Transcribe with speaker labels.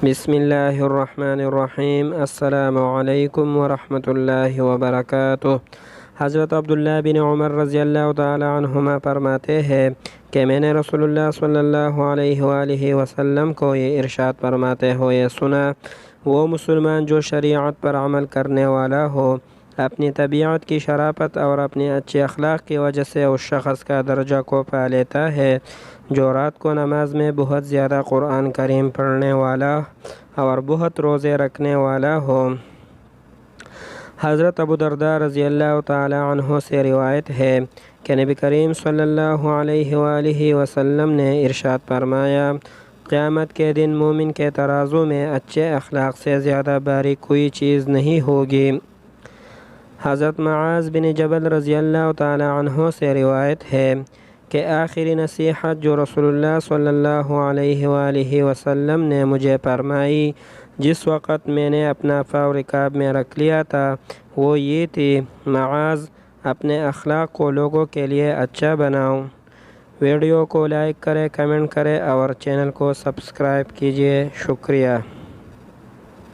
Speaker 1: بسم اللہ الرحمن الرحیم۔ السلام علیکم ورحمۃ اللہ وبرکاتہ۔ حضرت عبداللہ بن عمر رضی اللہ تعالی عنہما فرماتے ہیں کہ میں نے رسول اللہ صلی اللہ علیہ وآلہ وسلم کو یہ ارشاد فرماتے ہوئے سنا، وہ مسلمان جو شریعت پر عمل کرنے والا ہو، اپنی طبیعت کی شرافت اور اپنے اچھے اخلاق کی وجہ سے اس شخص کا درجہ کو پا لیتا ہے جو رات کو نماز میں بہت زیادہ قرآن کریم پڑھنے والا اور بہت روزے رکھنے والا ہو۔ حضرت ابو درداء رضی اللہ تعالی عنہ سے روایت ہے کہ نبی کریم صلی اللہ علیہ وآلہ وسلم نے ارشاد فرمایا، قیامت کے دن مومن کے ترازو میں اچھے اخلاق سے زیادہ بھاری کوئی چیز نہیں ہوگی۔ حضرت معاذ بن جبل رضی اللہ تعالی عنہ سے روایت ہے کہ آخری نصیحت جو رسول اللہ صلی اللہ علیہ وآلہ وسلم نے مجھے فرمائی جس وقت میں نے اپنا پاؤں رکاب میں رکھ لیا تھا، وہ یہ تھی، معاذ اپنے اخلاق کو لوگوں کے لیے اچھا بناؤ۔ ویڈیو کو لائک کریں، کمنٹ کریں اور چینل کو سبسکرائب کیجیے۔ شکریہ۔